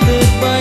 Terbaik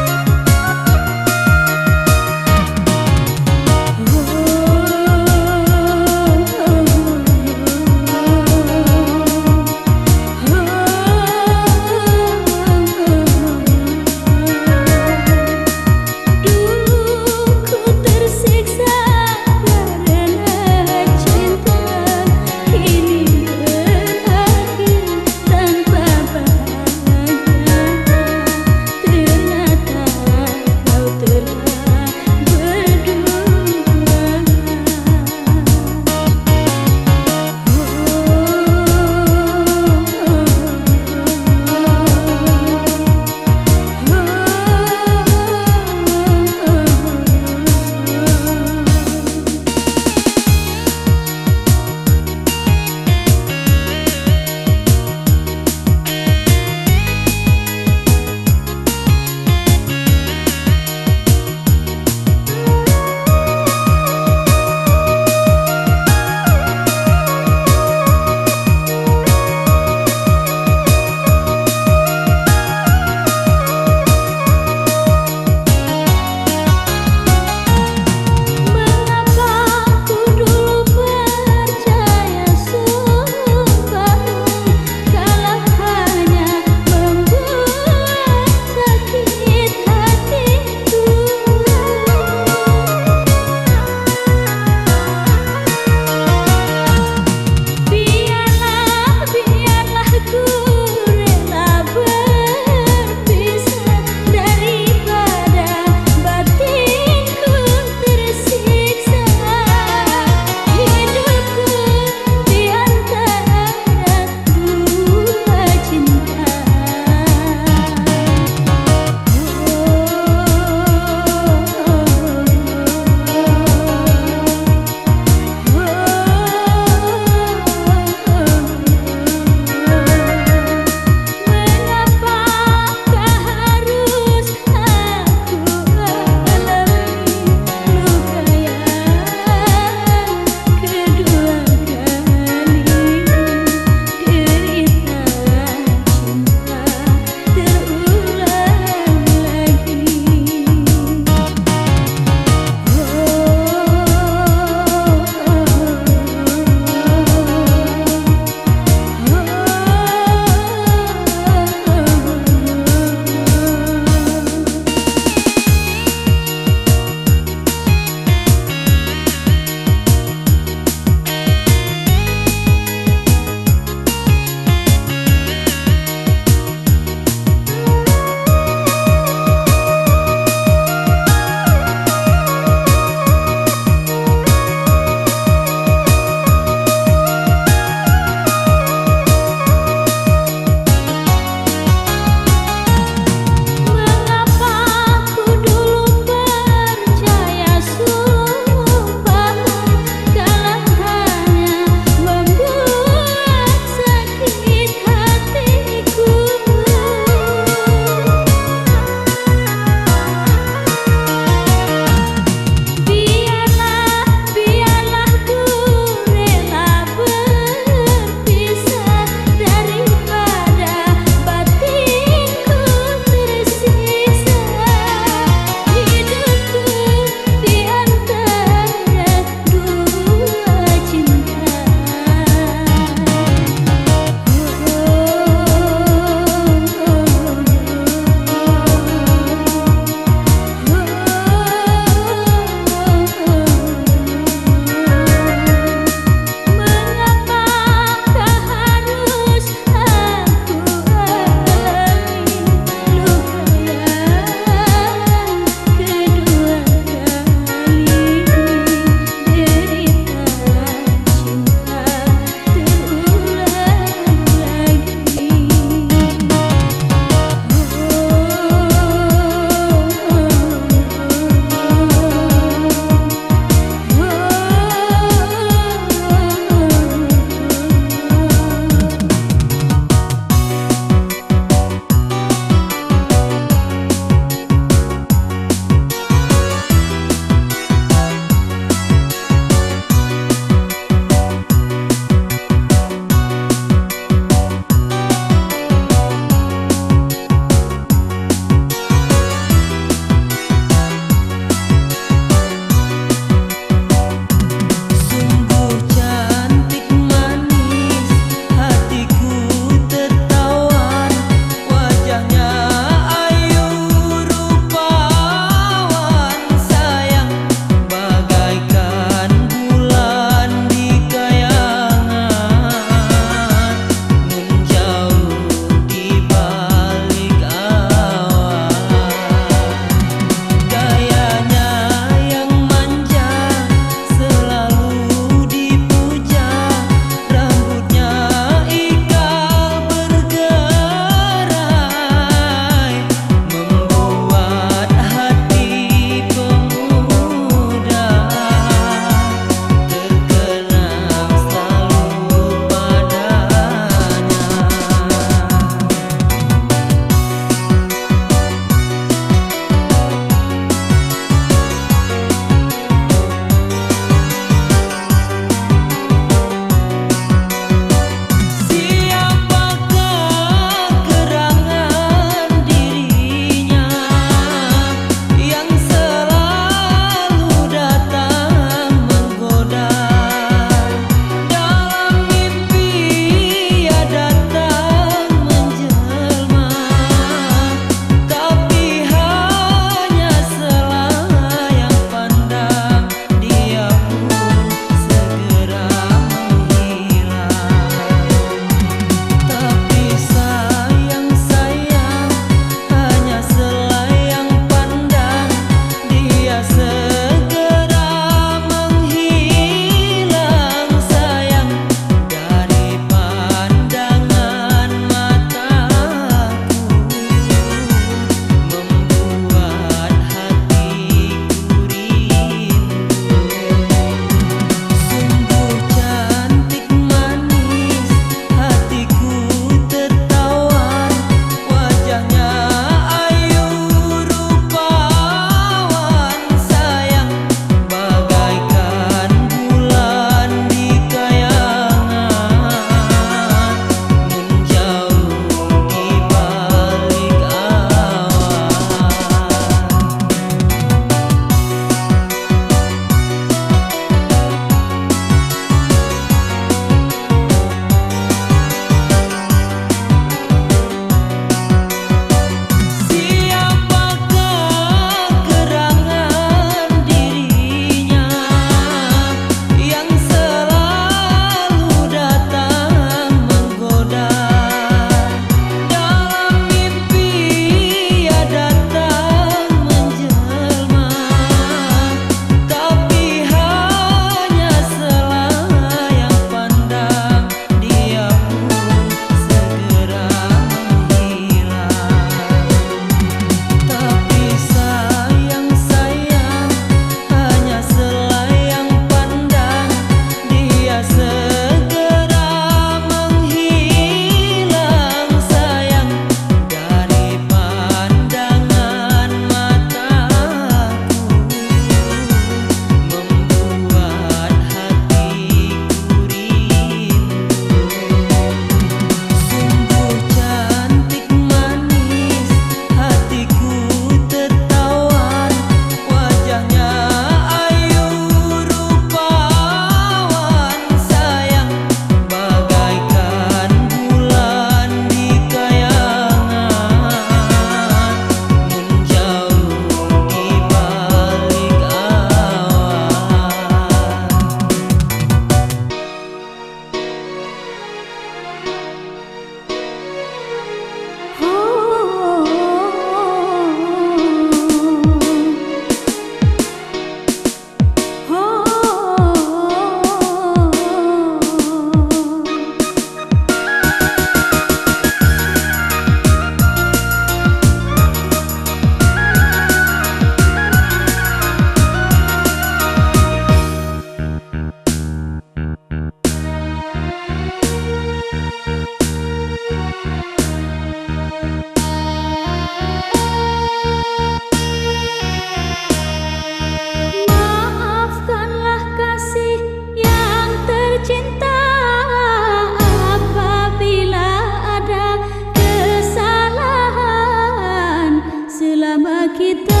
kita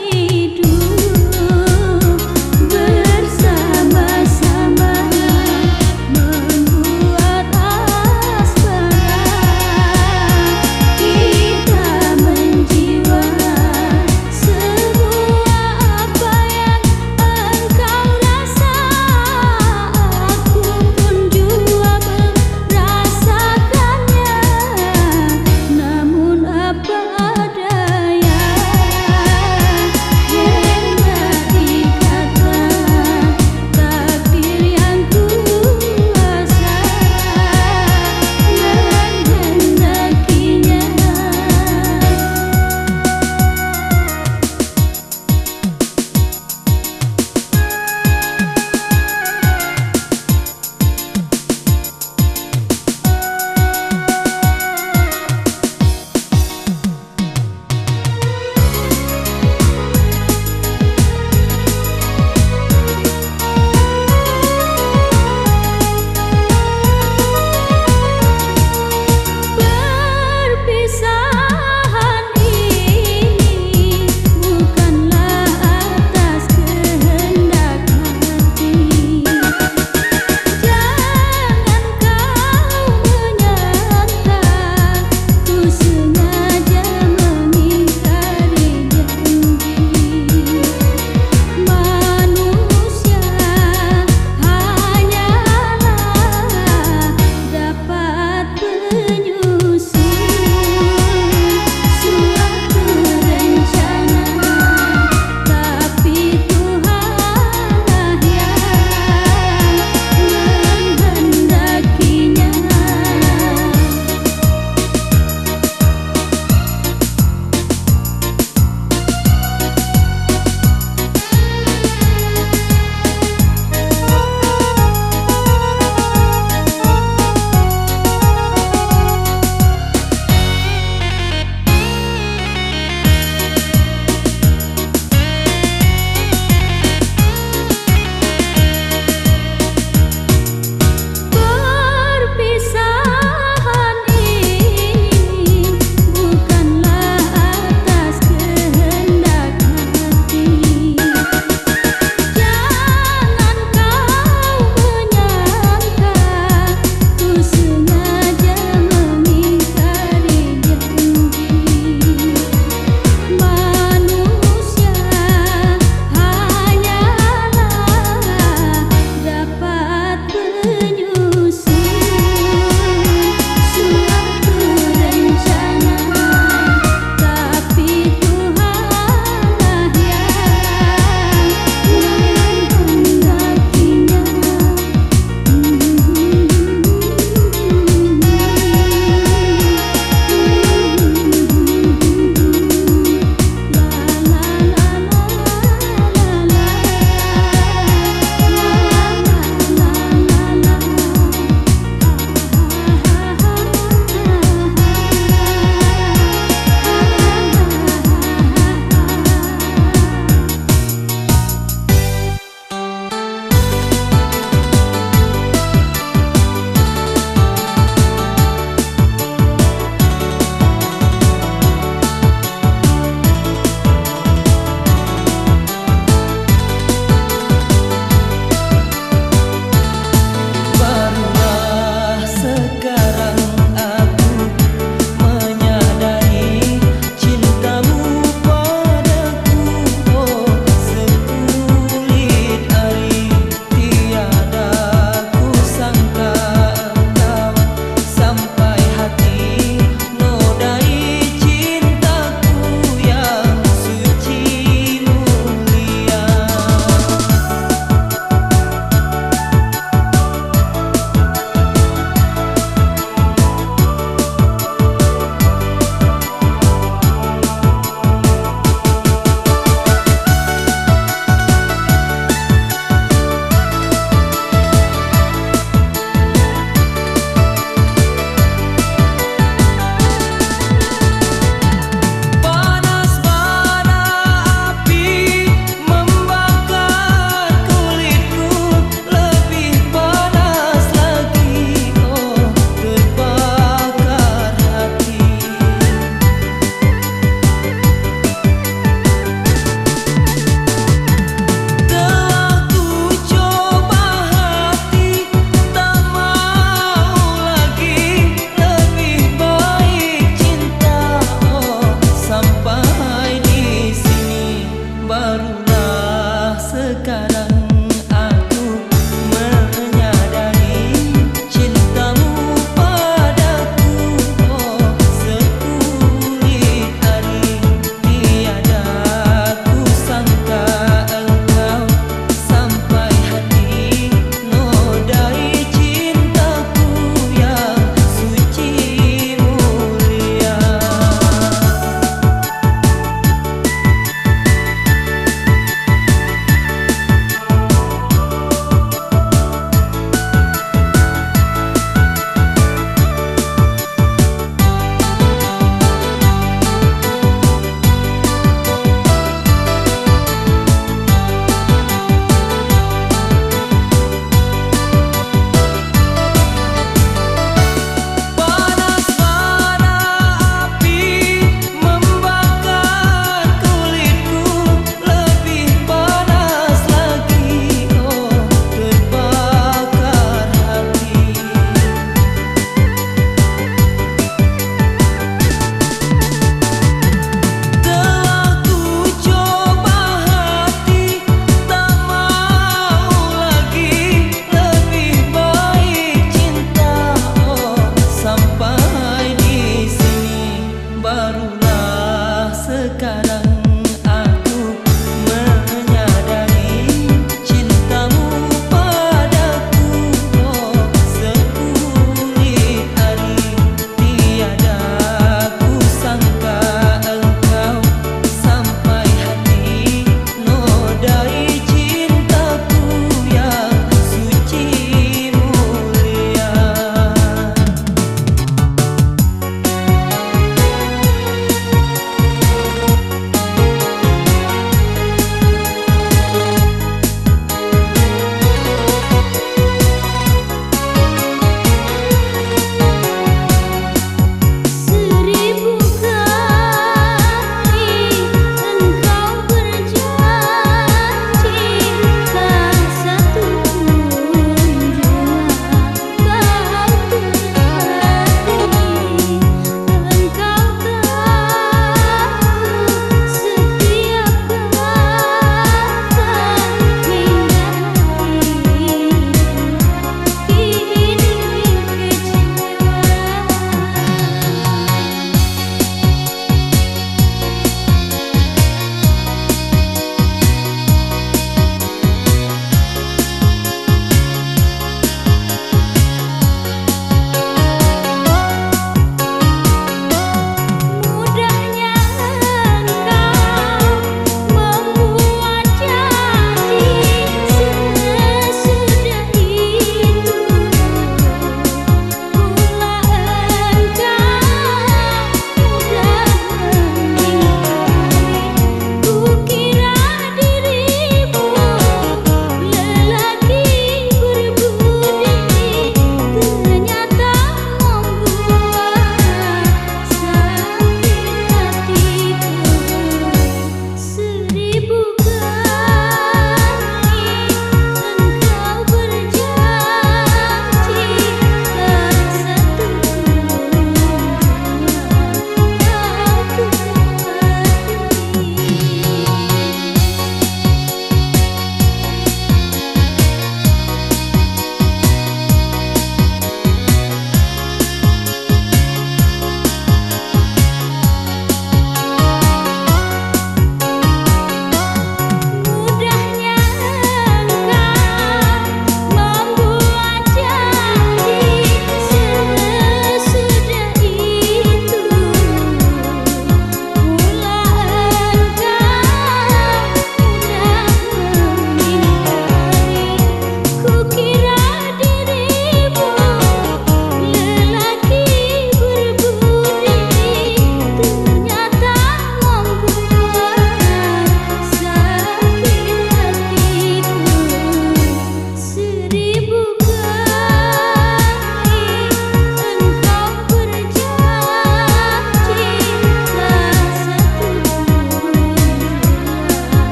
hidup bersama-sama, membuat asmara kita menjiwa. Semua apa yang engkau rasa, aku pun juga merasakannya. Namun apa daya,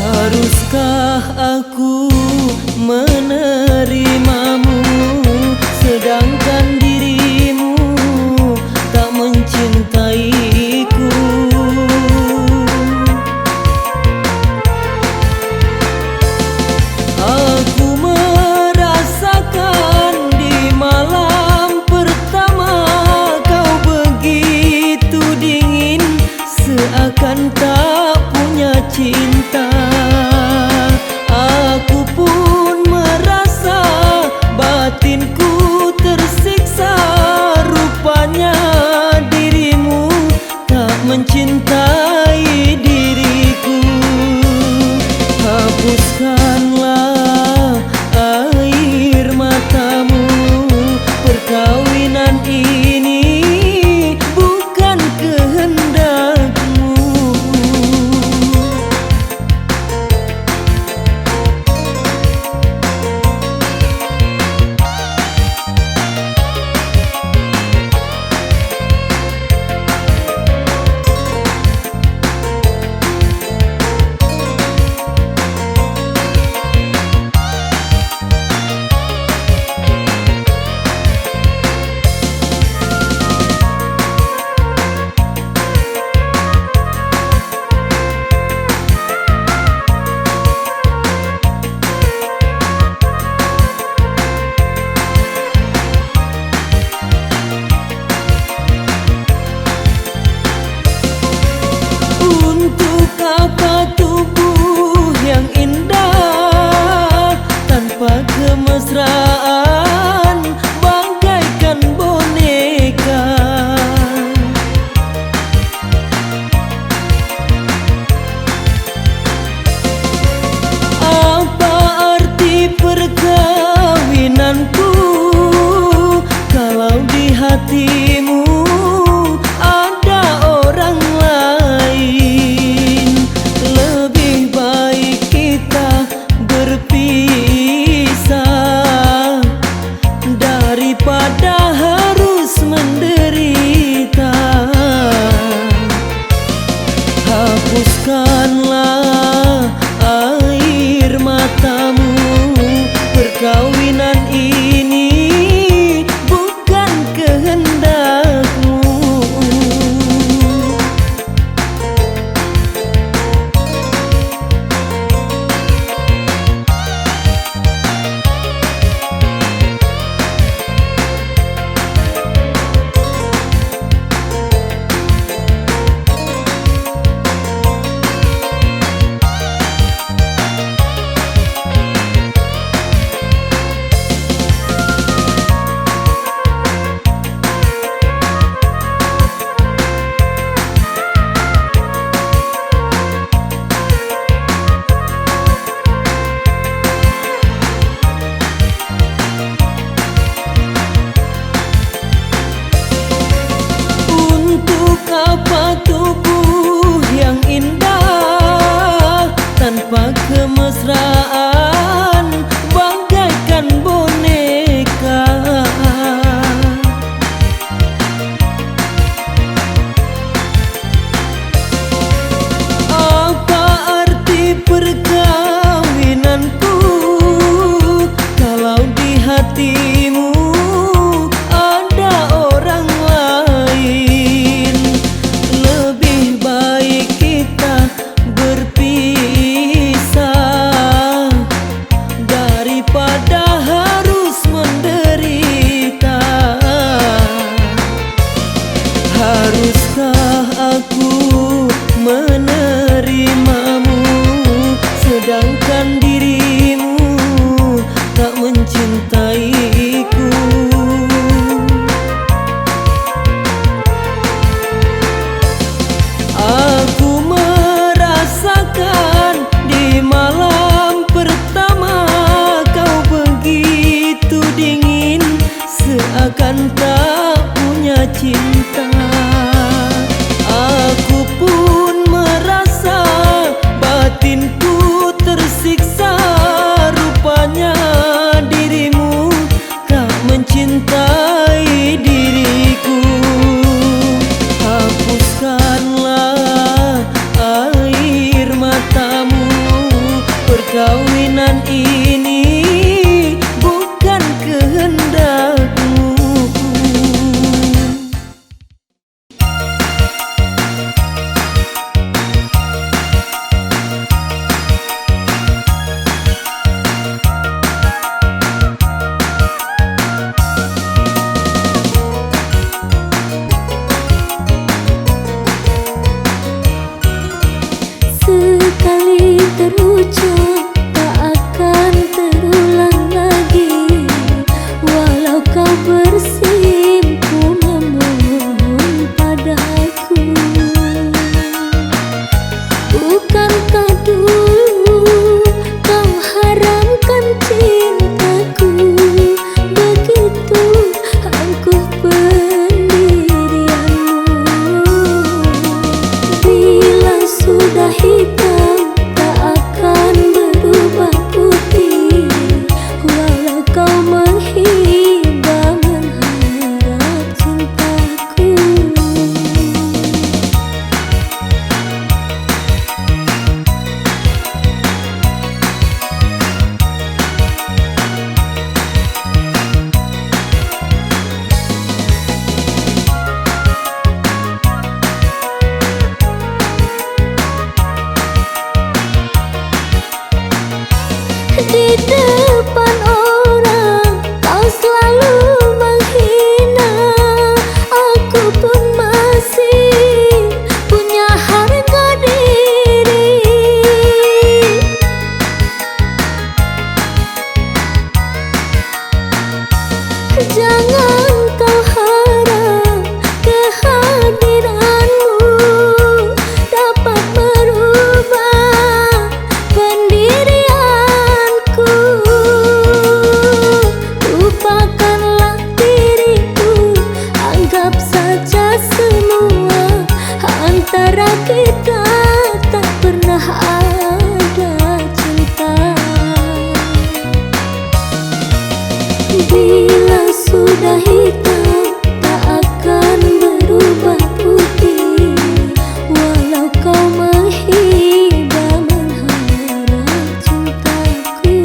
Haruskah aku menerimamu sedangkan dirimu tak mencintaiku? Aku merasakan di malam pertama kau begitu dingin, seakan tak punya cinta. Aku depan orang kau selalu menghina, aku pun masih punya harga diri. Jangan kau harap kehadiranmu dapat merubah pendirianku. Lupakanlah diriku, anggap saja semua antara kita tak pernah ada cinta. Bila sudah hitam tak akan berubah putih, walau kau menghibah mengharap cintaku.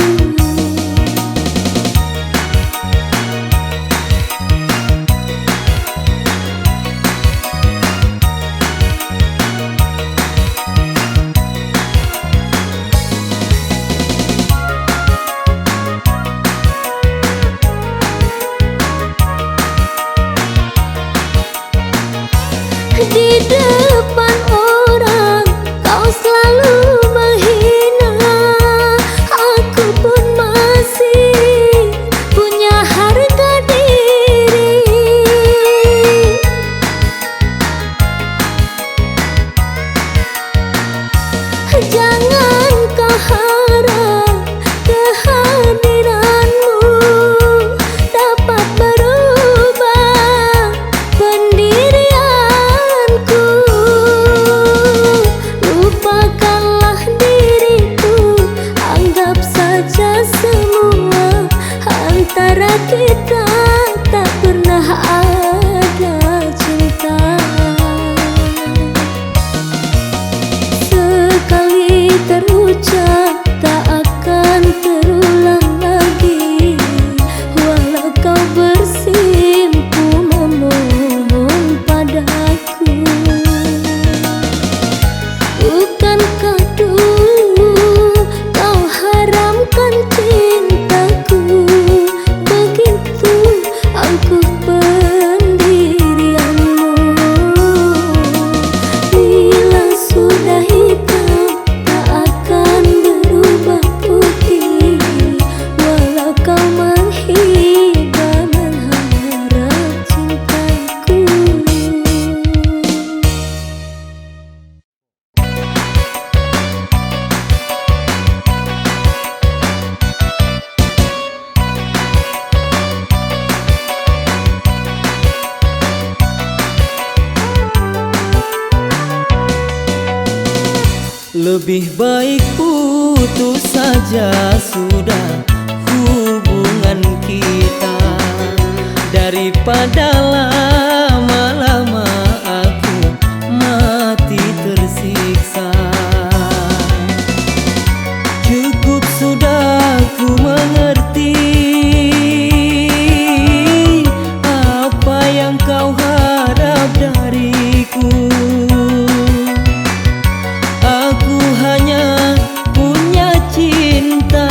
Di depan orang kau selalu menghina, aku pun masih punya harga diri. Jangan kau harap kehadiranmu dapat berubah pendirianku. Lupakanlah diriku, anggap saja semua antara kita tak pernah ada cinta. Sekali terucap tak akan terulang lagi, walau kau bersimpu memohon padaku. Bukankah dulu kau haramkan cintaku, begitu angkuh pendirianmu. Bila sudah hitam tak akan berubah putih, walau kau menghibah mengharap cintaku. Lebih baik putus saja sudah hubungan kita, daripada lama-lama aku mati tersiksa. Cukup sudah ku mengerti apa yang kau harap dariku. Aku hanya punya cinta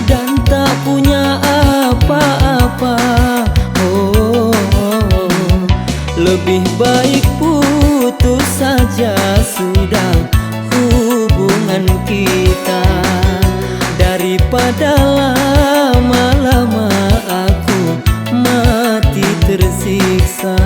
dan tak punya apa-apa. Lebih baik putus saja sudah hubungan kita, daripada lama-lama aku mati tersiksa.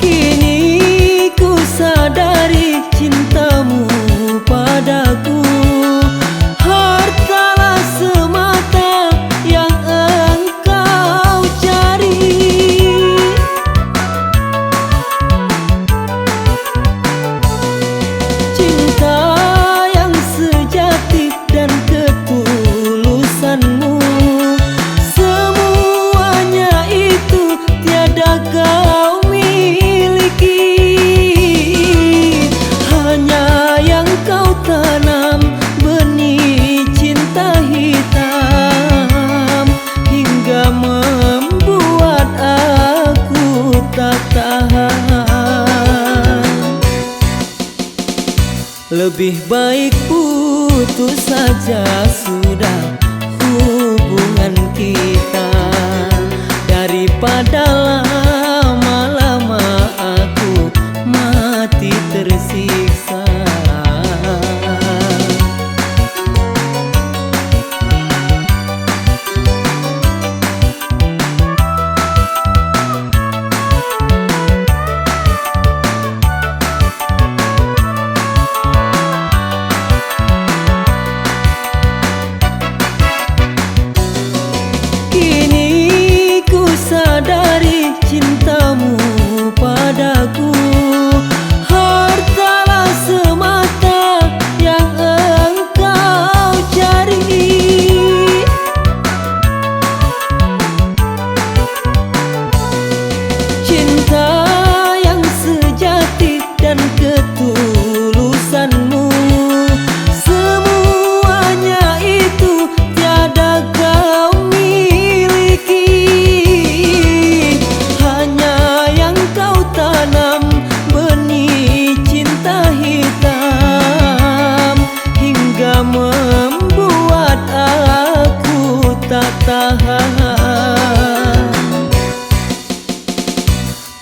Kini ku sadari cinta Lebih baik putus saja sudah hubungan kita, daripada lama-lama aku mati tersiksa. Sadari cintamu padaku hartalah semata yang engkau cari. Cinta yang sejati dan ketulusanmu, semuanya itu tiada kau miliki. Tanam benih cinta hitam hingga membuat aku tak tahan.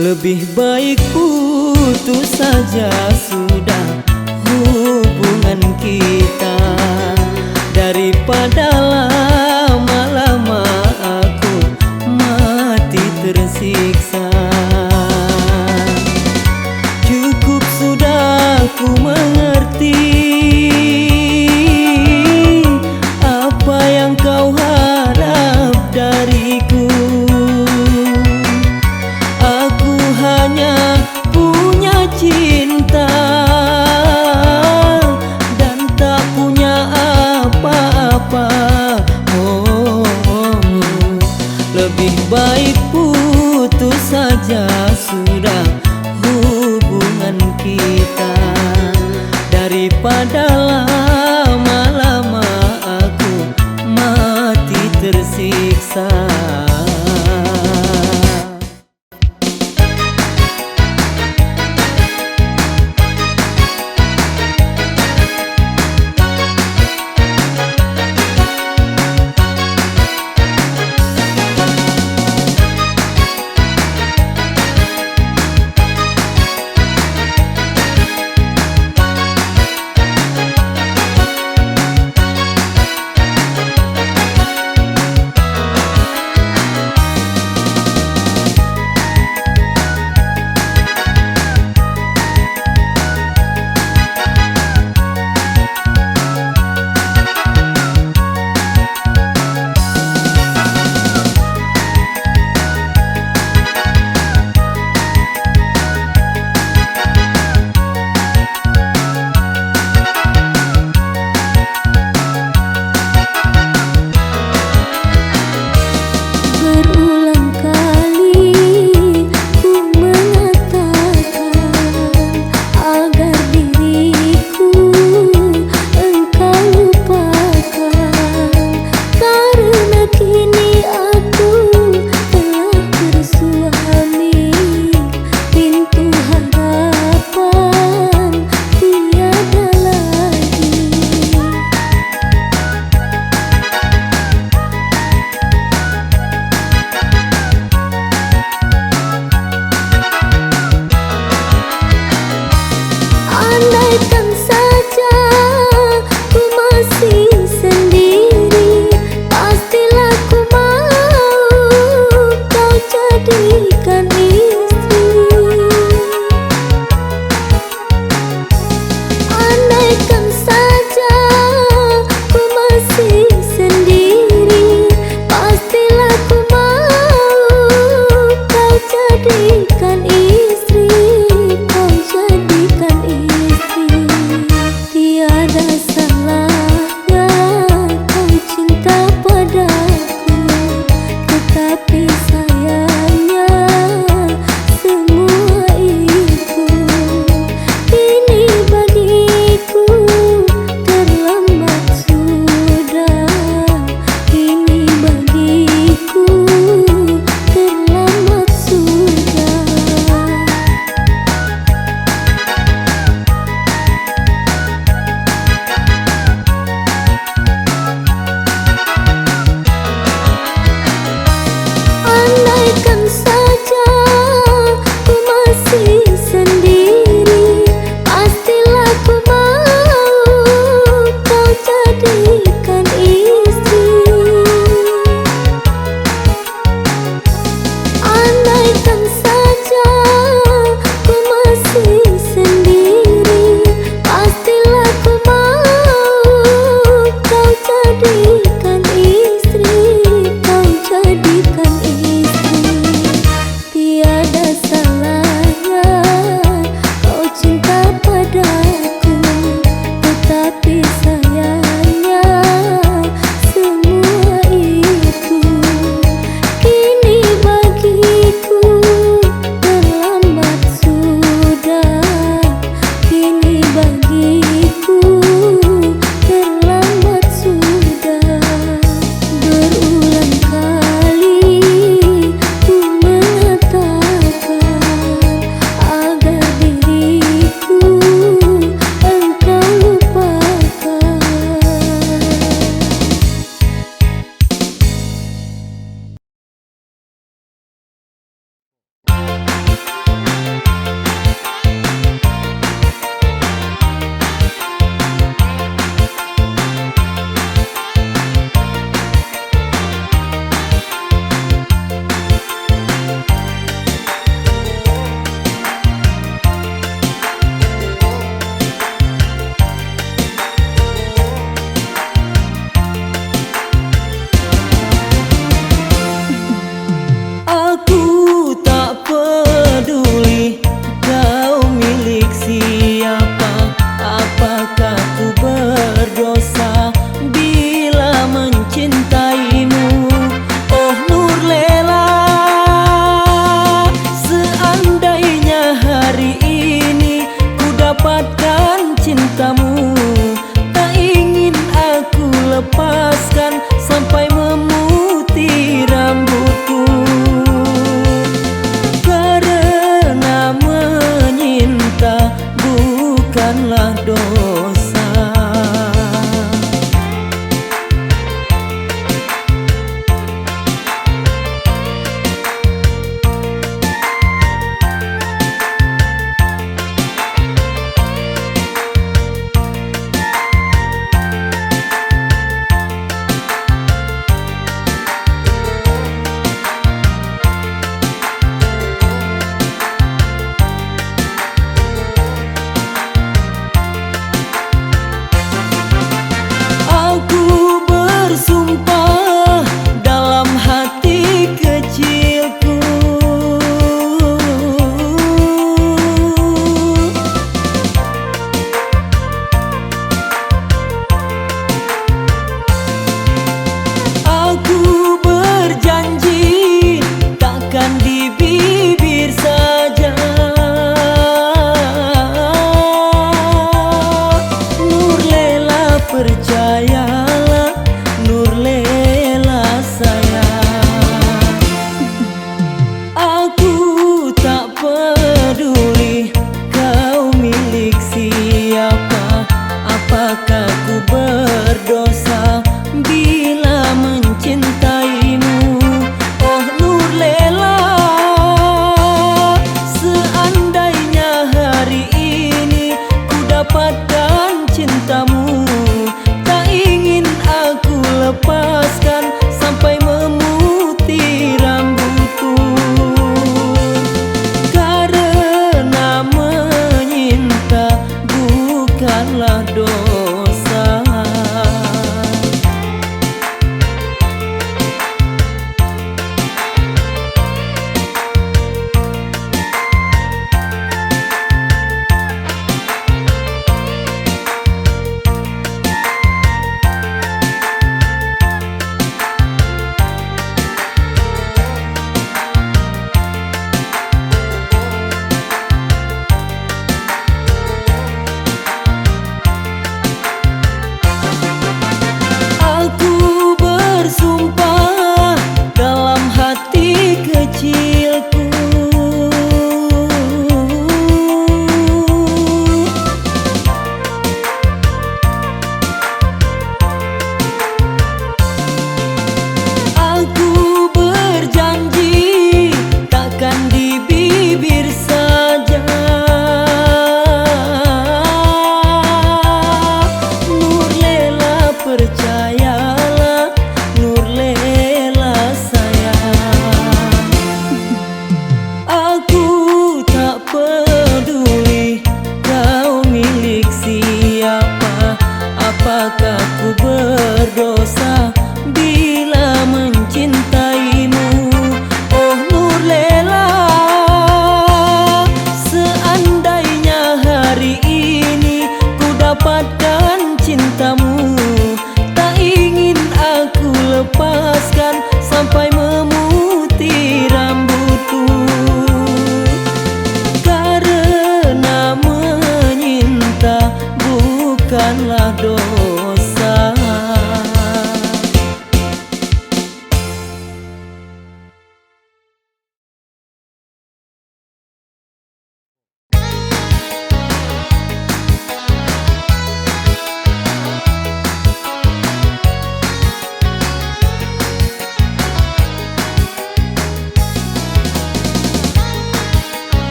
Lebih baik putus saja sudah hubungan kita, daripada lama-lama aku mati tersiksa. Ku mengerti apa yang kau harap dariku. Aku hanya punya cinta dan tak punya apa-apa. Lebih baik putus saja sudah hubungan kita, daripada lama-lama aku mati tersiksa. cintamu, tak ingin aku lepaskan sampai memutih rambutku. Karena menyinta bukanlah dosa. Aku bersumpah dalam hati kecilku, aku berjanji takkan di bibir saja. Nurlela percayalah, Nurlela sayang. Aku tak peduli kau milik siapa, apakah ku berdosa bila mencintaimu. Oh Nurlela, seandainya hari ini ku dapatkan cintamu, tak ingin aku lepaskan sampai memutih rambutku. Karena menyinta bukanlah dosa.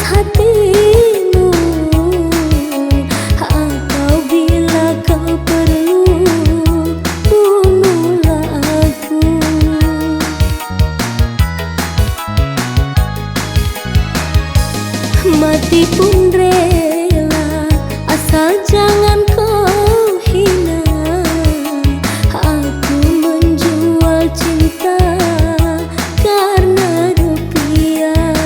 hatimu, atau bila kau perlu bunuhlah aku. Mati pun rela asal jangan kau hina. Aku menjual cinta karena rupiah.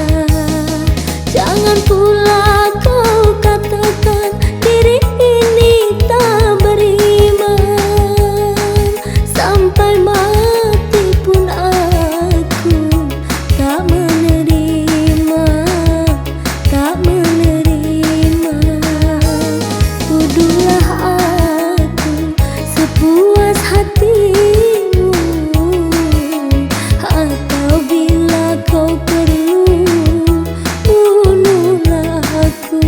Jangan pula kau katakan diri ini tak beriman. Sampai mati pun aku tak menerima, tak menerima. Tuduhlah aku sepuas hatimu, atau bila kau perlu bunuhlah aku.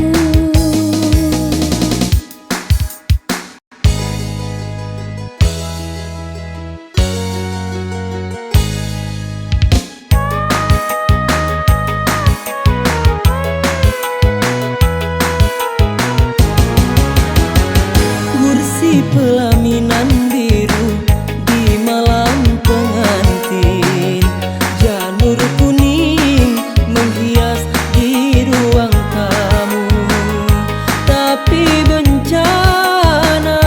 Kursi pelaminan biru di malam pengantin, janur kuning menghias di ruang tamu. Tapi bencana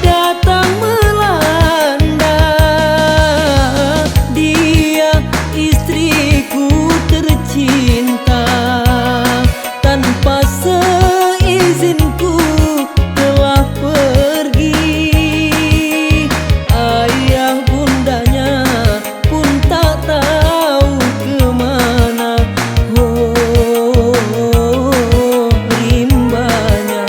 datang melanda. Dia istriku tercinta, tanpa seizinku telah pergi. Ayah bundanya pun tak tahu kemana. Oh, rimbanya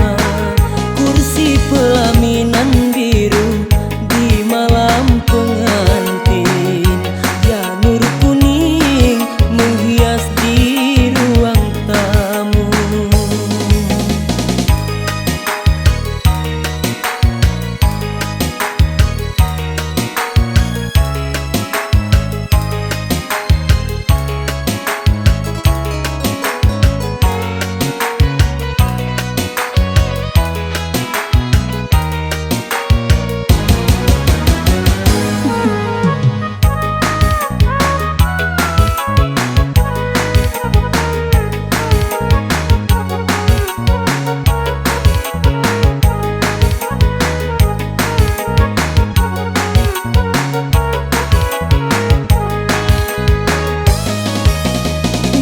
kursi pelaminan biru di malam pengantin, janur kuning menghias di ruang tamu.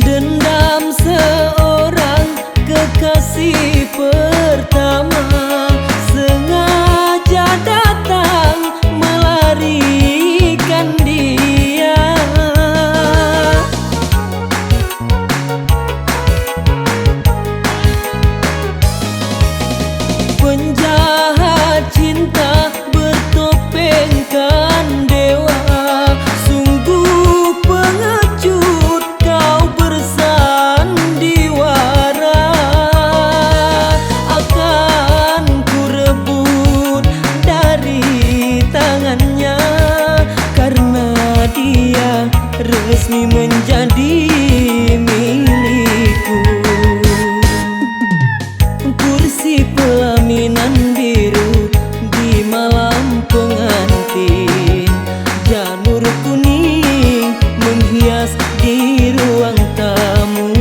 Dendam seorang kekasih pertama sengaja datang melarikan dia. Penjahat cinta bertopengkan dewa, sungguh pengecut kau bersandiwara. Akan ku rebut dari tangannya, karena dia resmi menjadi milikku. Kursi pelaminan biru di malam pengantin, janur kuning menghias di ruang tamu.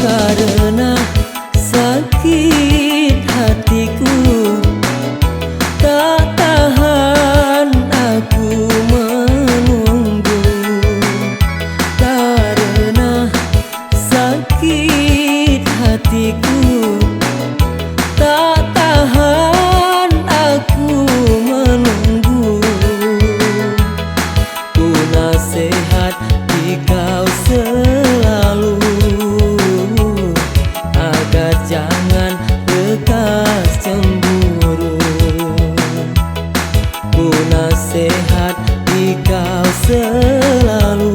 karena sakit hatiku tak tahan aku menunggu. Karena sakit hatiku tak tahan aku menunggu. Ku nasihat di kau selalu agar jangan lekas cemburu. Ku nasihat di kau selalu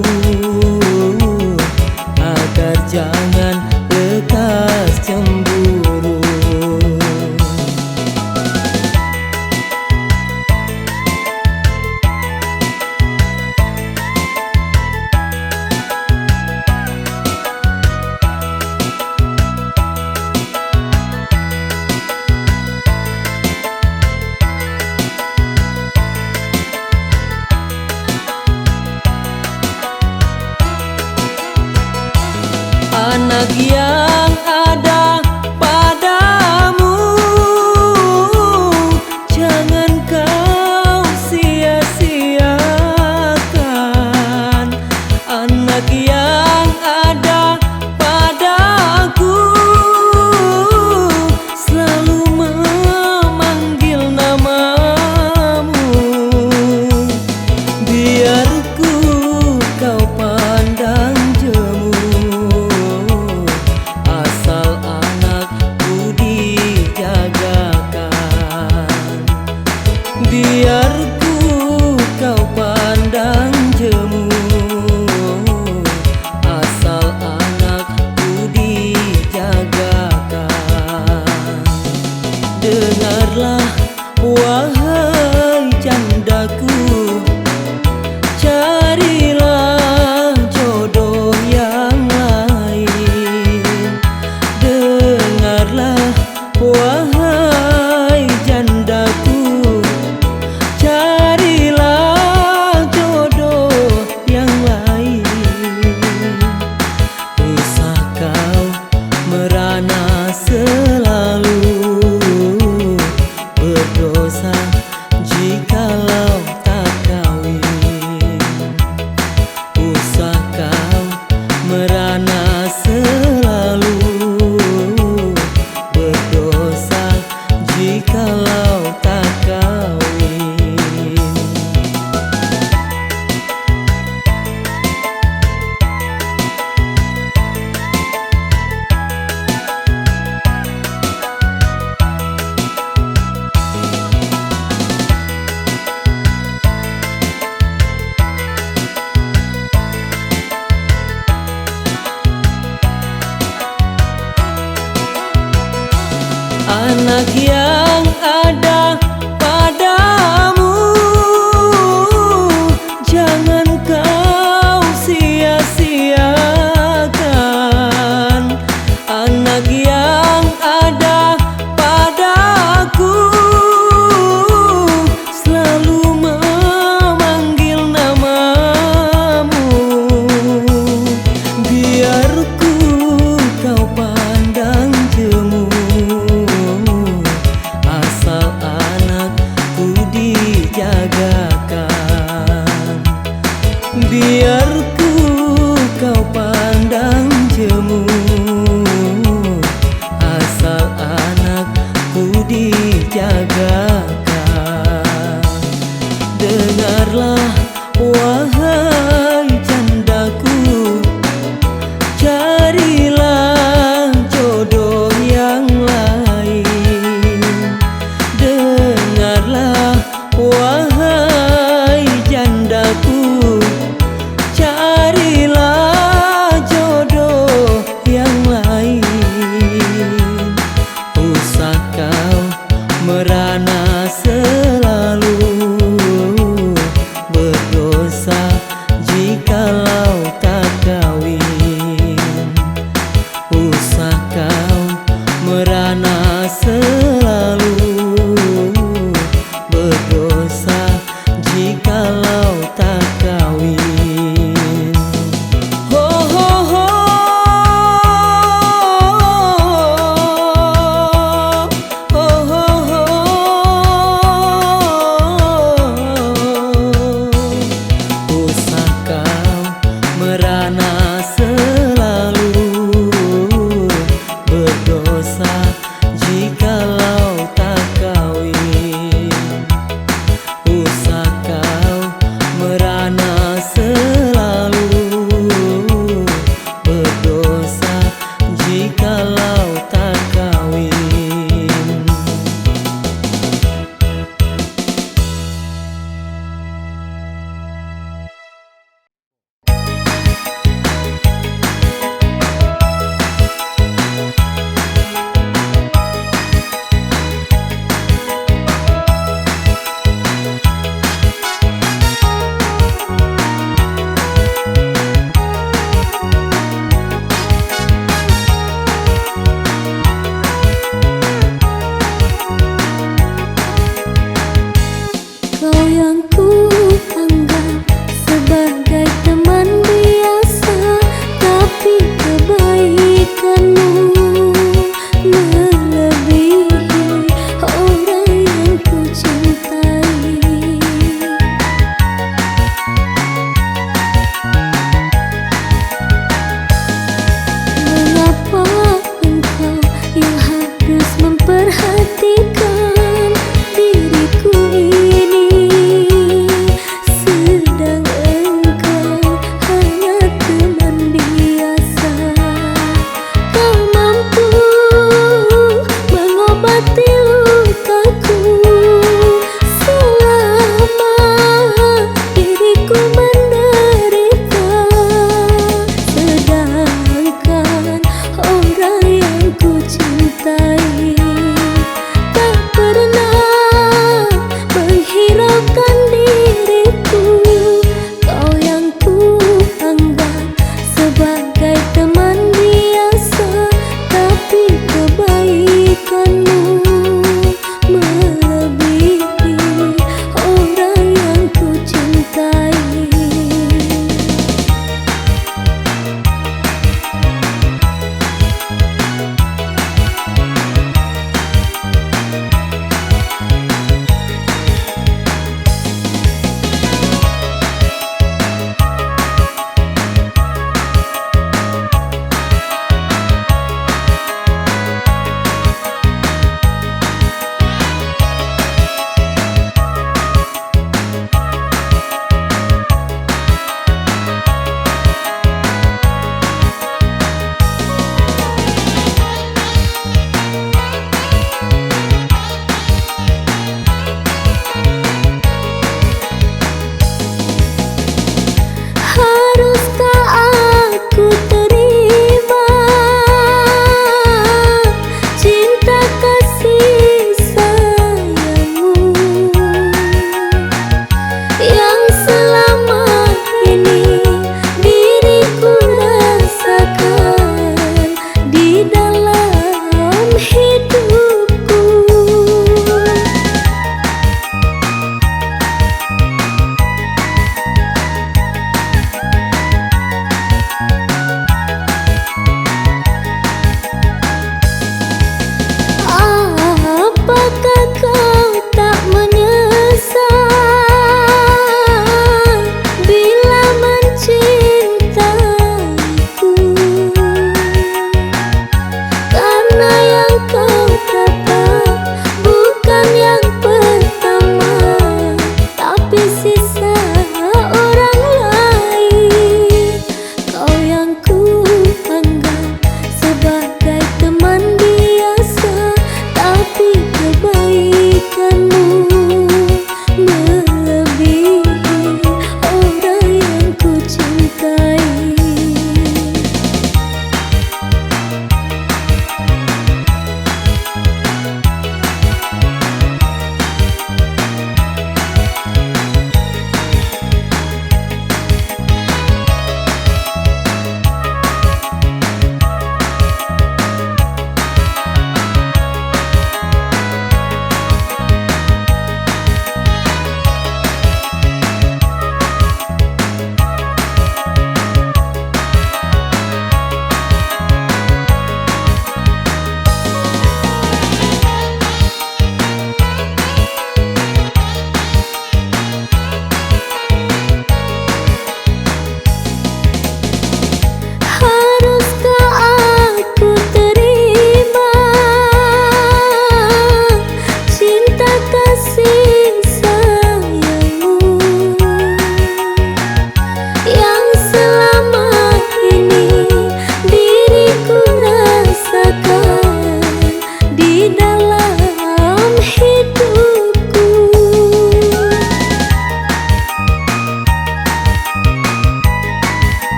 agar jangan lekas cemburu. Anak yang ada padamu jangan kau sia-siakan. Anak yang ada padaku selalu memanggil namamu. Biar kau pandang jemu, asal anakku dijagakan. Biar kau pandang jemu, asal anakku dijagakan. Dengarlah wahai candaku, carilah jodoh yang lain. Dengarlah wahai jandaku, carilah jodoh yang lain. Usah kau merana selalu, berdosa jikalau tak kawin. Usah kau merana selalu, berdosa jikalau tak kawin. Anak yang ada padamu jangan kau sia-siakan. Anak yang ada padaku selalu memanggil namamu. Biar kau pandang jemu, asal anakku dijagakan. Biar kau pandang jemu, asal anakku dijagakan. Dengarlah wahai candaku, carilah jodoh yang lain. Dengarlah wahai jandaku, carilah jodoh yang lain. Usah kau merana selalu, berdosa jikalau tak kawin. Usah kau merana selalu, berdosa jikalau tak kawin. Ho ho ho.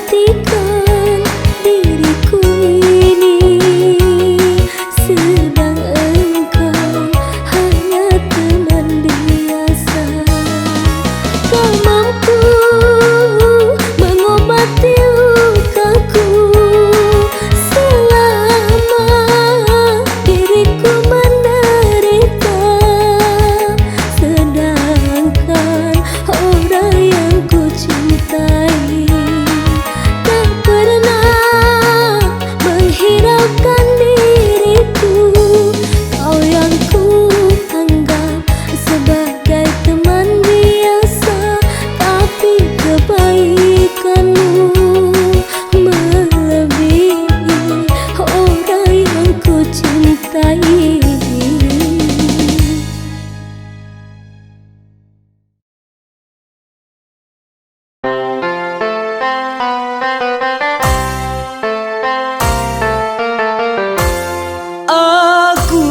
perhatikan diriku ini, sedang engkau hanya teman biasa. Kau mampu mengobati lukaku selama diriku menderita, sedangkan orang yang ku cintai tak pernah menghiraukan diriku. Kau yang ku anggap sebagai teman biasa, tapi kebaikanmu melebihi orang yang ku cintai. Aku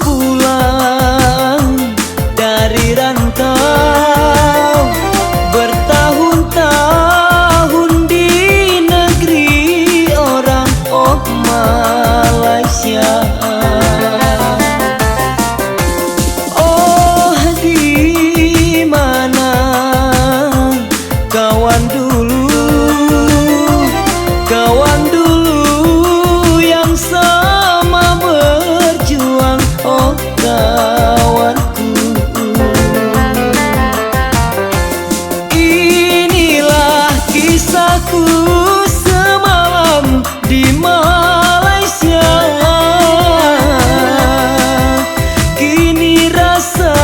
pulang dari rantau, bertahun-tahun di negeri orang, oh Malaysia. Oh, di mana kawan dulu, kawan dulu yang sama berjuang, oh kawanku. Inilah kisahku semalam di Malaysia. Kini rasa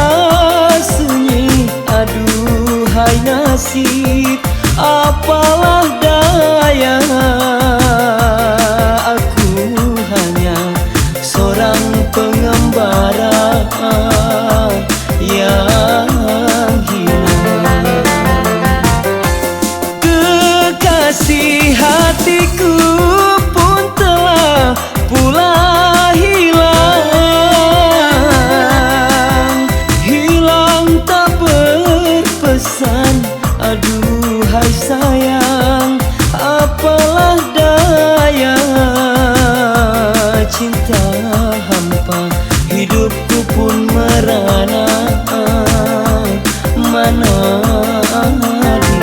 sunyi, aduhai nasib, apalah daya. Aku hanya seorang pengembara yang hina. Kekasih hatiku pun telah pula hilang, hilang tak berpesan, aduhai sayang, apalah daya. Cinta hampa, hidupku pun merana, mana dia.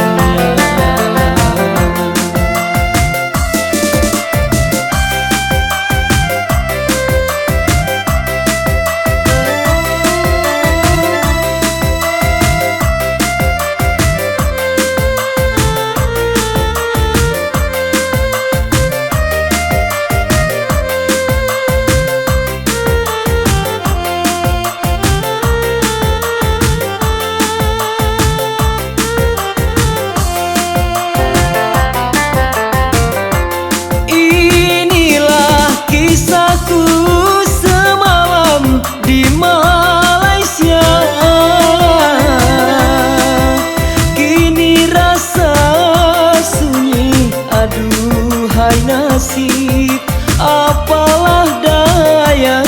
Inilah kisahku semalam di Malaysia. Kini rasa sunyi, aduhai nasib, apalah daya.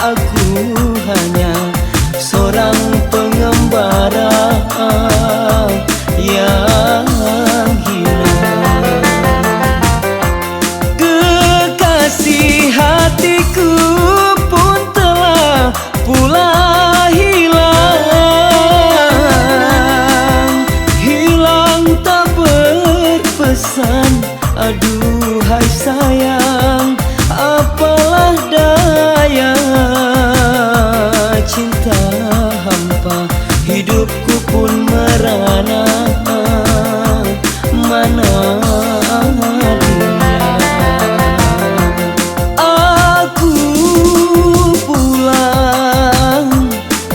Aku hanya seorang pengembara yang hina. Kekasih hatiku pun telah pula hilang, hilang tak berpesan, aduhai sayang, apalah daya. Cinta hampa, hidupku pun merana, mana dia. Aku pulang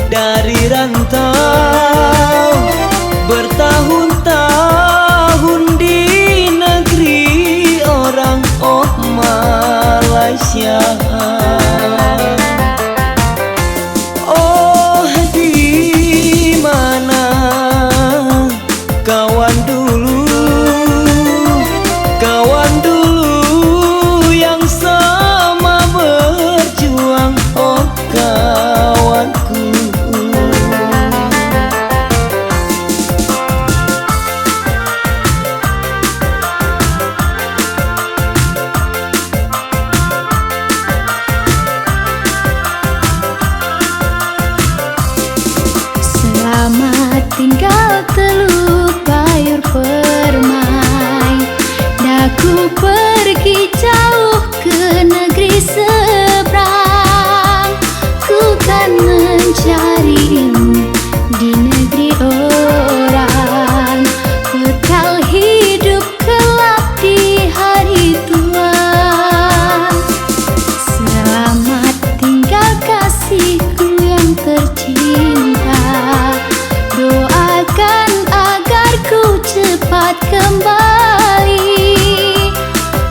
dari rantau, bertahun-tahun di negeri orang, oh Malaysia. Oh, di mana kawan dulu, kawan dulu yang sama berjuang, oh kawanku. cepat kembali.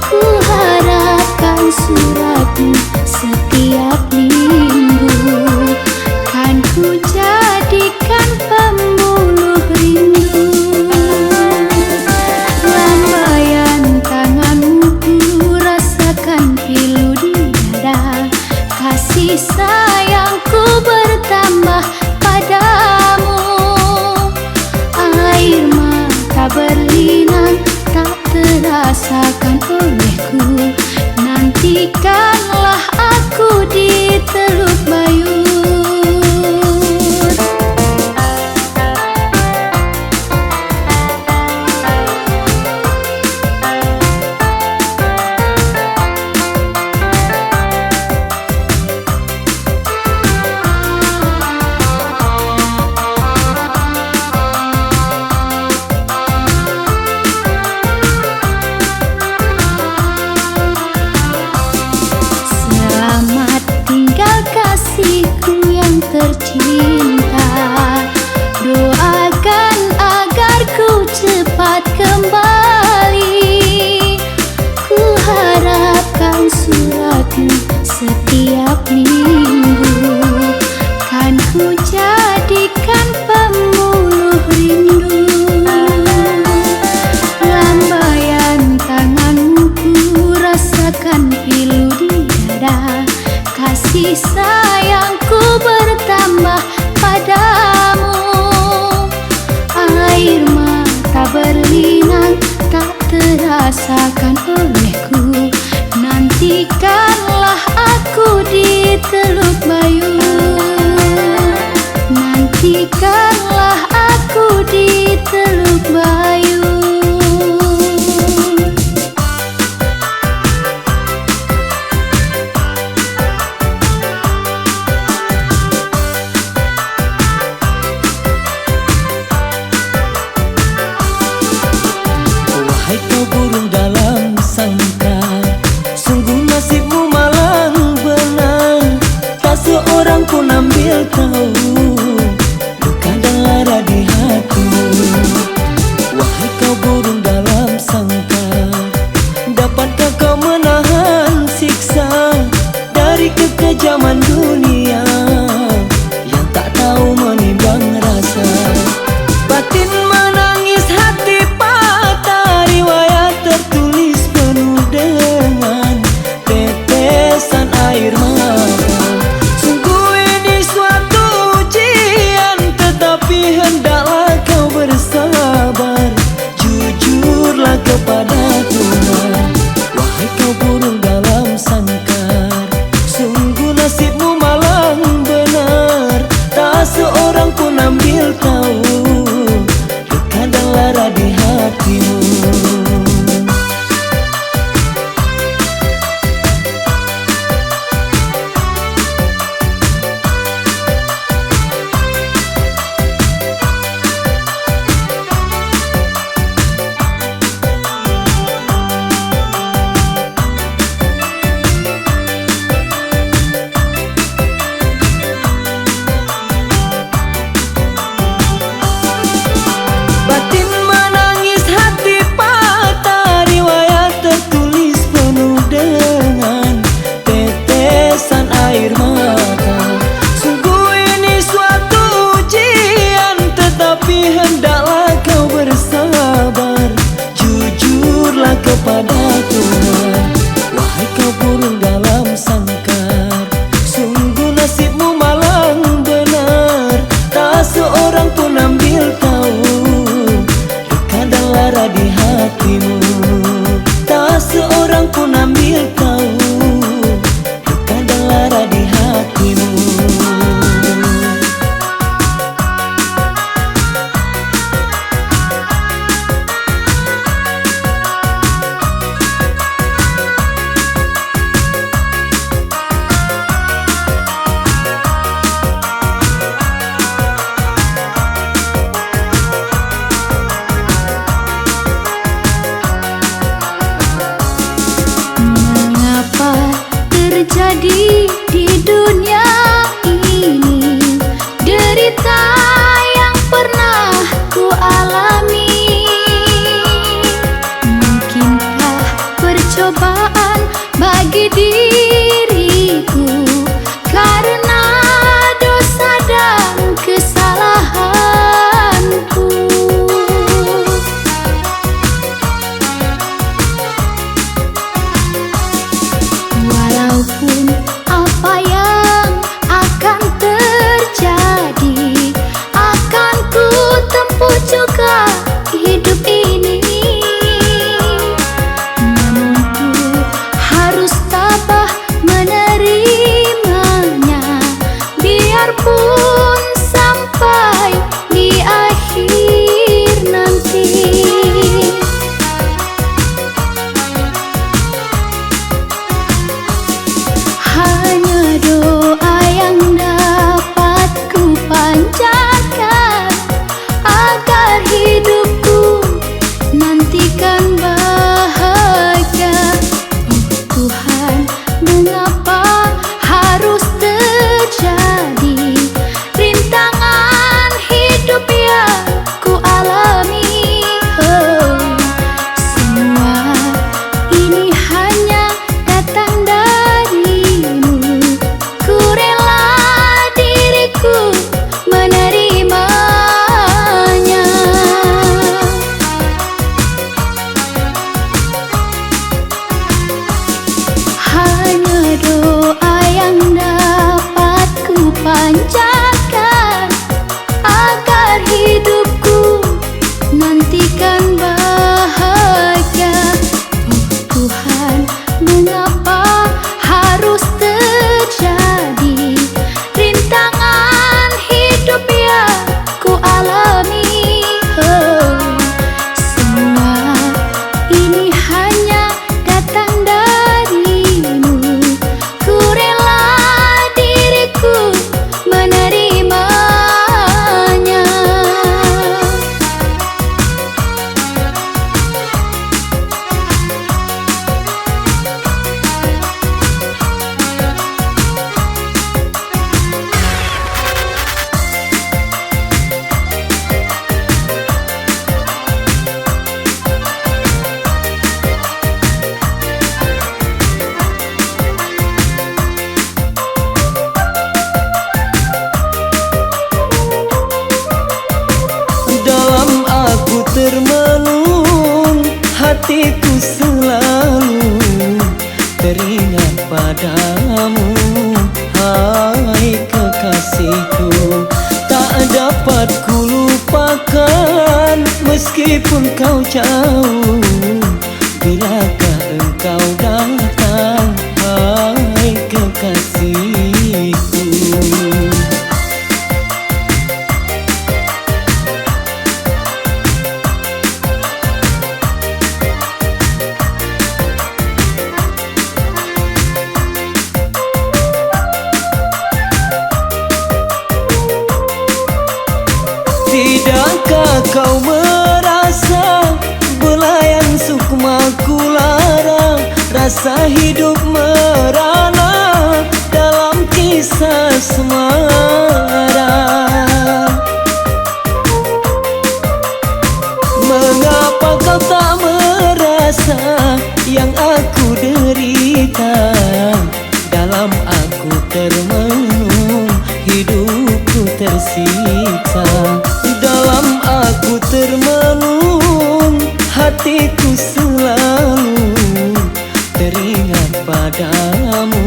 Ku harapkan suratmu setiap minggu, kan ku jadikan pembuluh rindu. Lambaian tanganmu ku rasakan pilu di dada, kasih sayangku bertambah padamu. Air mata berlinang tak terasakan olehku, nantikanlah aku di Teluk Bayur. Kasihku yang tercinta, doakan agar ku cepat kembali. Ku harapkan suratmu setiap minggu, kan ku jadikan pembuluh rindu. Lambaian tanganmu ku rasakan pilu di dada, kasih sayangku bertambah padamu. Air mata berlinang tak terasakan olehku, nantikanlah aku di Teluk Bayur. Nantikanlah aku di Teluk Bayur. Burung dalam sangkar, sungguh nasibmu malang benar. Tak seorang pun ambil tahu luka dan lara di hatimu. Wahai kau burung dalam sangkar, dapatkah kau menahan siksa dari kekejaman dunia yang tak tahu menimbang rasa? Batin menangis, hati patah, riwayat tertulis penuh dengan tetesan air mata. Sungguh ini suatu ujian, tetapi hendaklah kau bersabar. Jujurlah kepada Tuhan. Wahai kau burung dalam sangkar, sungguh nasibmu malang benar. Tak seorang pun ambil tahu luka dan lara di hatimu. Batin menangis, hati patah, riwayat tertulis penuh dengan tetesan air mata. Sungguh ini suatu ujian, tetapi hendaklah kau bersabar. Jujurlah kepada Tuhan. Wahai kau burung dalam sangkar, sungguh nasibmu malang benar. Tak seorang pun ambil tahu luka dan lara di hatimu. Tak seorang pun ambil tahu luka dan lara di hatimu. hatiku selalu teringat padamu. Hai kekasihku, tak dapat ku lupakan meskipun kau jauh. Bilakah engkau datang, hai kekasihku. Tidakkah kau merasa belayan sukmaku lara, rasa hidup merana dalam kisah asmara. Mengapa kau tak merasa yang aku derita? Dalam aku termenung, hidupku tersiksa. Dalam aku termenung, hatiku selalu teringat padamu.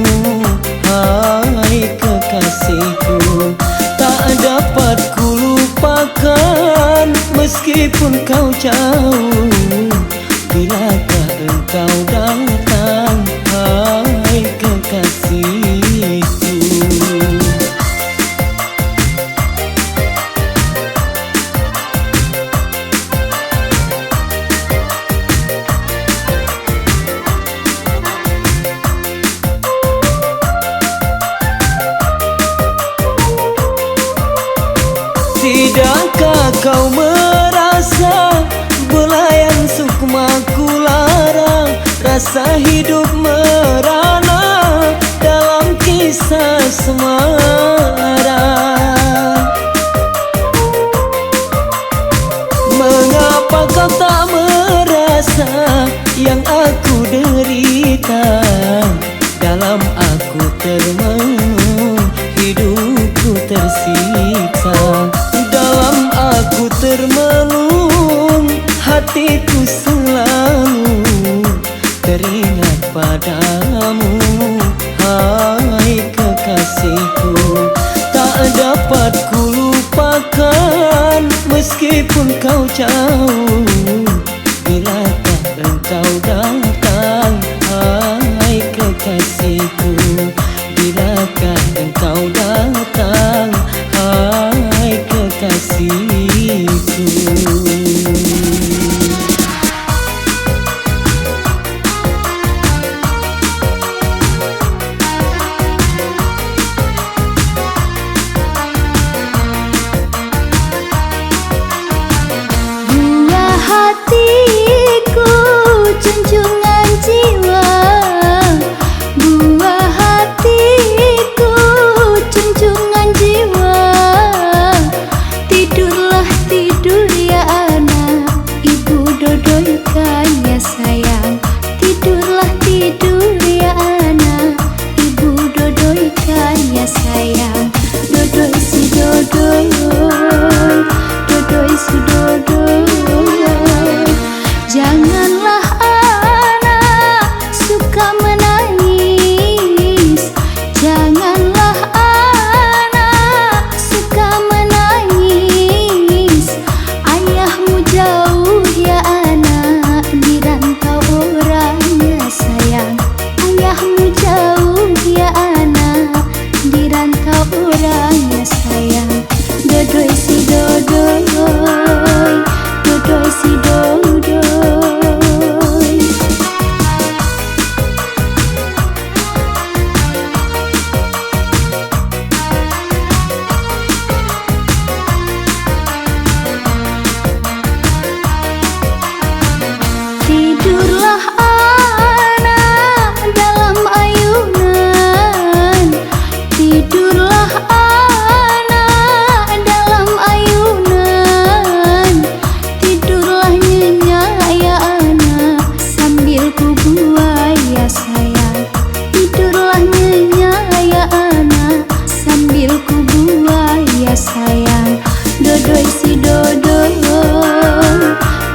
Hai kekasihku, tak dapat ku lupakan meskipun kau jauh. Bilakah engkau datang, hai kekasihku. Tidakkah kau merasa belayan sukmaku lara, rasa hidup merana dalam kisah asmara. Mengapa kau tak merasa yang aku derita? Dalam aku termenung, hidupku tersiksa. Dalam aku termenung, hatiku selalu teringat padamu. Hai kekasihku, tak dapat ku lupakan meskipun kau jauh. Bilakah engkau datang, hai kekasihku. Bilakah engkau datang, hai kekasihku. Bunga hatiku, junjungan jiwa. Bunga hatiku, junjungan jiwa. Tidurlah tidur ya anak, ibu dodoikan ya sayang. Tidurlah tidur ya anak, ibu dodoikan ya sayang. Dodoi si dodoi, dodoi si dodoi. Janganlah anak suka menangis. Janganlah anak suka menangis. Ayahmu jauh ya anak, di rantau orangnya sayang. Ayahmu jauh ya anak, di rantau orangnya sayang. Dodoi si dodoi, dodoi si dodoi. Tidurlah anak dalam ayunan. Tidurlah anak dalam ayunan. Tidurlah nyenyak ya anak, sambil ku buai ya sayang. Tidurlah nyenyak ya anak, sambil ku buai ya sayang. Dodoi si dodoi,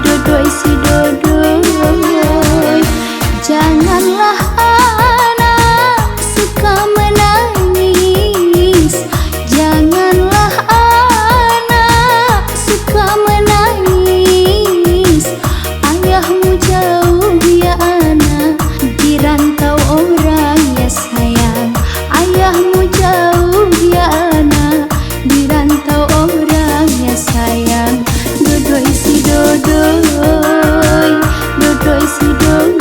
dodoi si dodoi. Janganlah anak suka menangis, janganlah anak suka menangis. Ayahmu jauh ya anak, di rantau orang ya sayang. Ayahmu jauh ya anak, di rantau orang ya sayang. Dodoi si dodoi, dodoi si dodoi.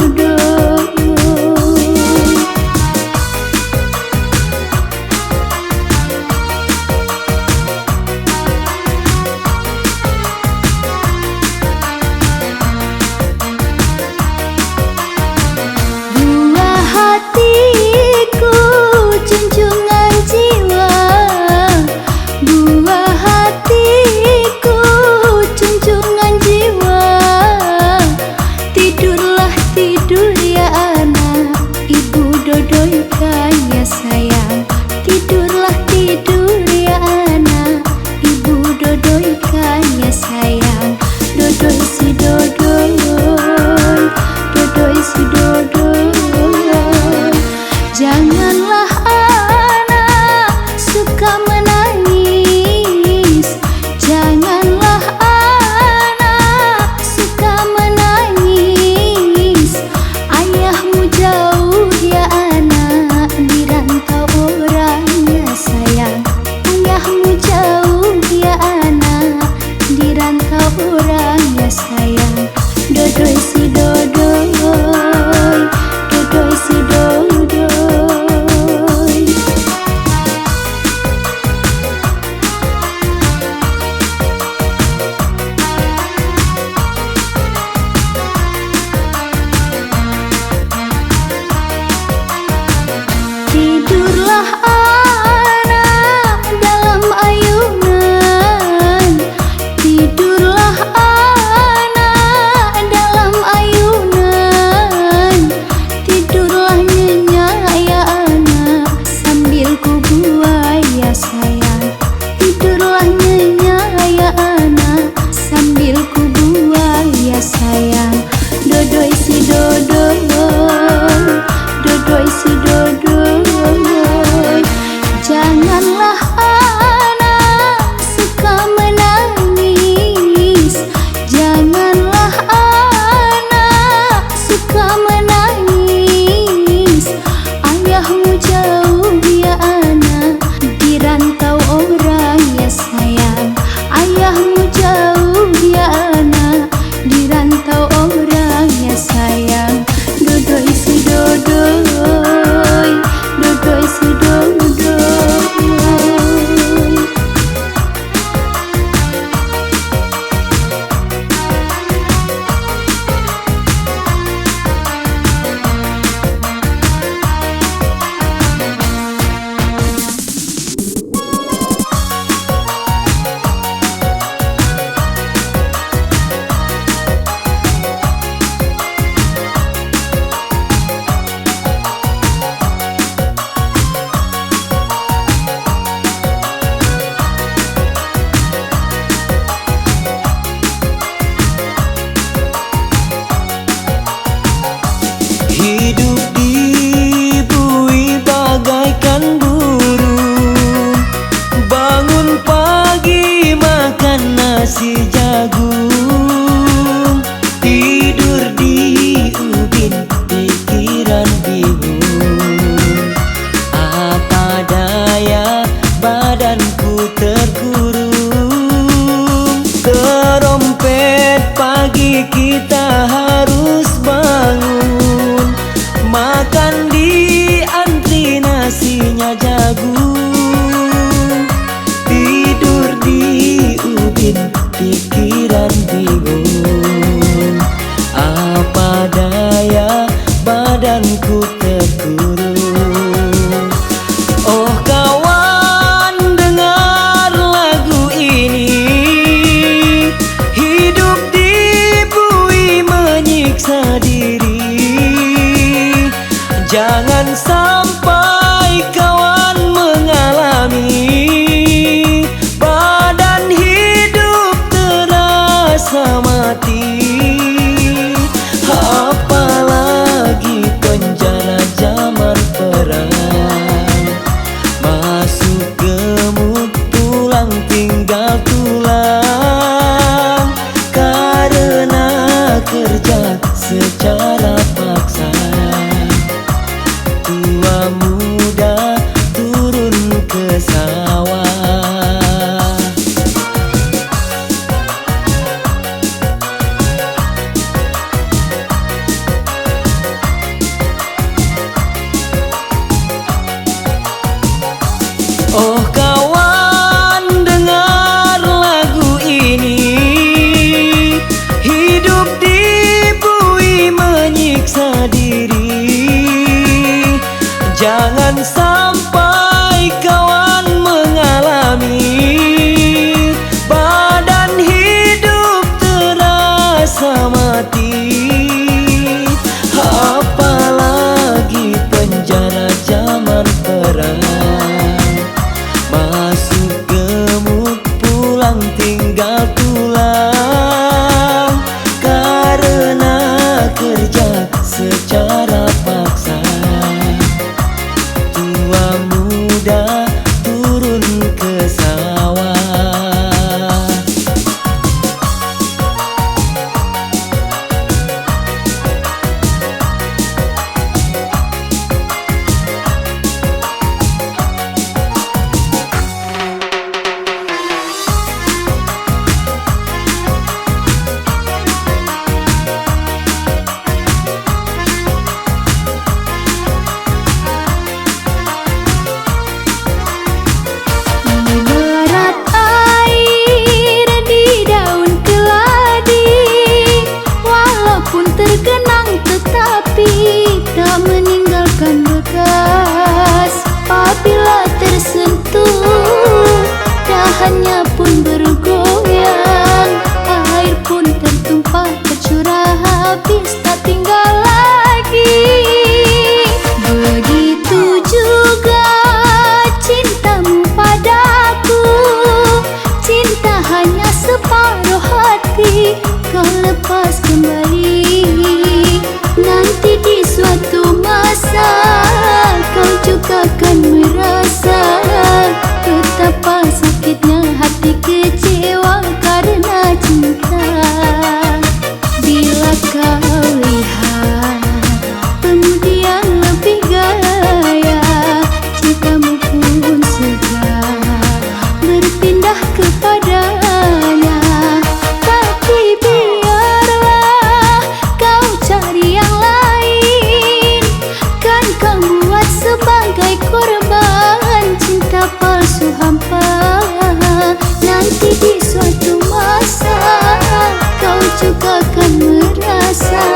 Buah hatiku, junjungan jiwa. Buah hatiku, junjungan jiwa. Tidurlah tidur ya anak, ibu dodoikan ya sayang. Tidurlah tidur ya anak, ibu dodoikan ya sayang. Dodoi si dodoi, dodoi si dodoi. Janganlah anak suka menangis, janganlah anak suka menangis. Ayahmu jauh ya anak, di rantau orang ya sayang. Ayahmu jauh ya anak, di rantau orang ya sayang. Dodoi si dodoi, dodoi si dodoi. Tidurlah anak dalam ayunan, tidurlah anak dalam ayunan. Tidurlah nyenyak ya anak, sambil ku buai ya sayang. Tidurlah nyenyak ya anak, sambil ku buai ya sayang. Dodoi si dodoi, dodoi si dodoi. secara paksa. Tua muda turun ke sawah. Oh kawan, dengar lagu ini. Hidup di bui menyiksa diri. Jangan sampai kawan mengalami badan hidup terasa mati. Apalagi penjara zaman perang. Masuk gemuk, pulang tinggal tulang. Karena kerja secara paksa. Tua muda turun ke sawah. Tetapi tak meninggalkan bekas. Apabila tersentuh, dahannya pun bergoyang. Air pun tertumpah, tercurah habis, tak tinggal lagi. Begitu juga cintamu padaku. Cinta hanya separuh hati, kau lepas kembali. Nanti di suatu masa kau juga akan merasa betapa sakitnya hati kecewa karena cinta. Bila kau lihat pemudi yang lebih gaya, cintamu pun segera berpindah kepadanya. Tapi biarlah kau cari yang lain, kan kau buat sebagai korban cinta palsu hampa. Nanti di suatu masa kau juga akan merasa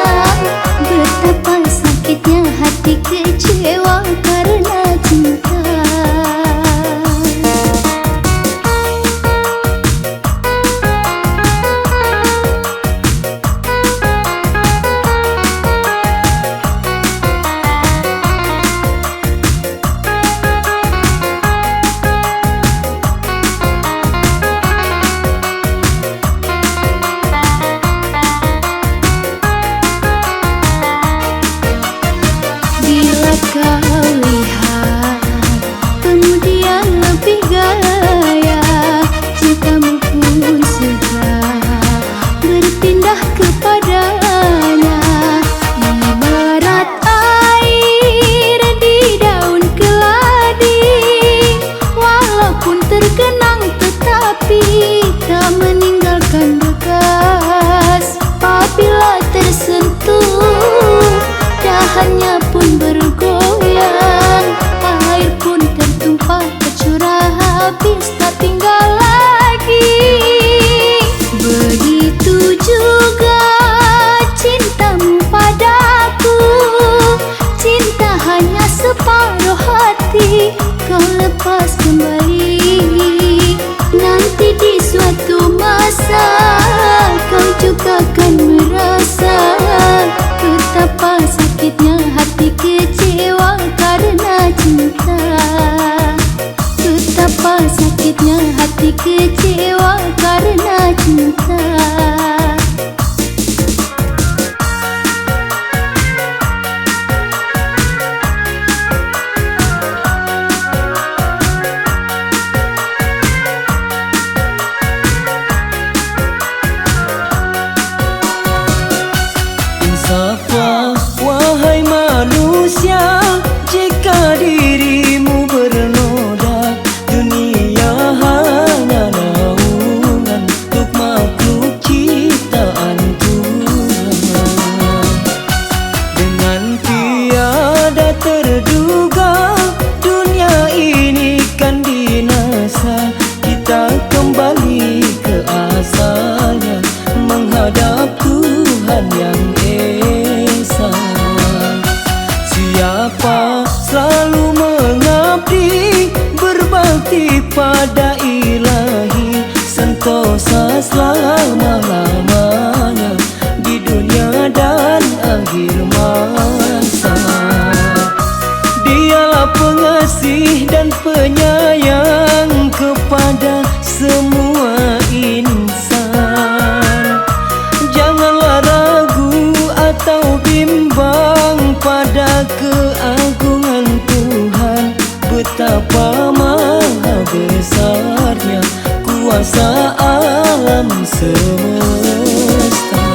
semesta.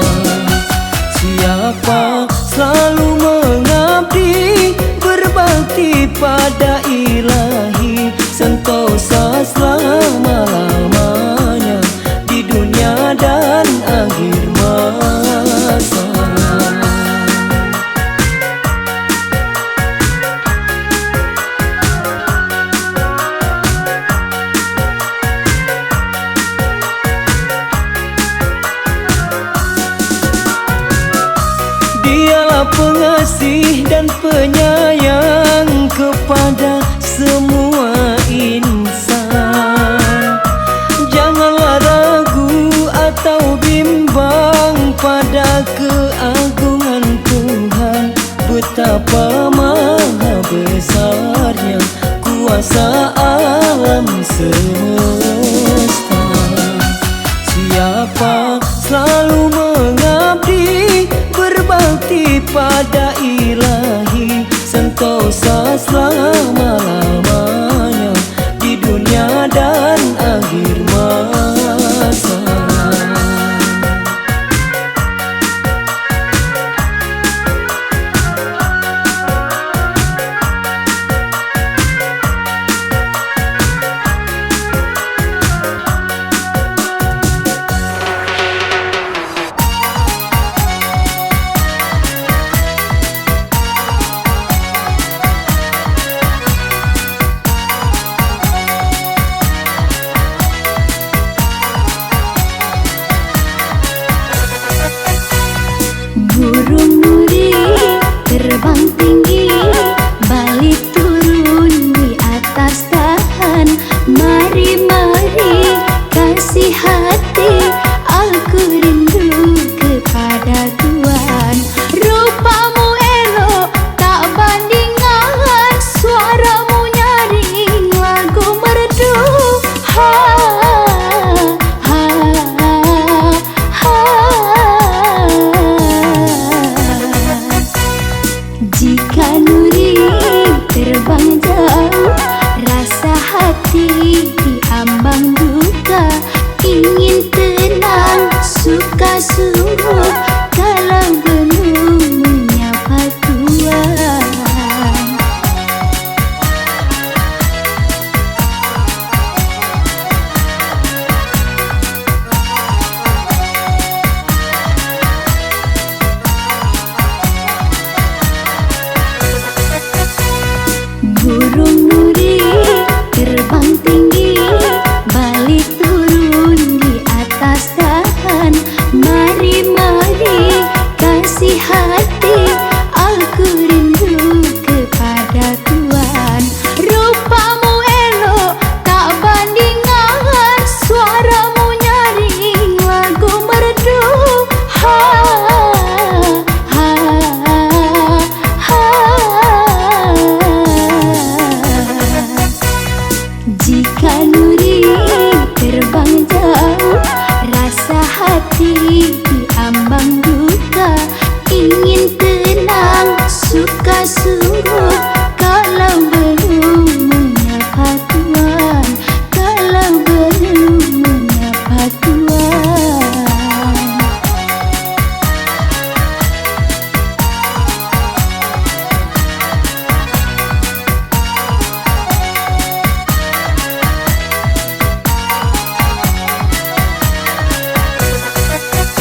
Siapa selalu mengabdi, berbakti pada ilahi, sentosa selama-lamanya di dunia dan akhir masa. Dialah pengasih dan penyayang kepada semua insan. Janganlah ragu atau bimbang pada keagungan Tuhan. Betapa maha besarnya kuasa alam semesta. Siapa selalu mengabdi, berbakti pada ilahi, sentosa selama-lamanya di dunia dan akhir masa.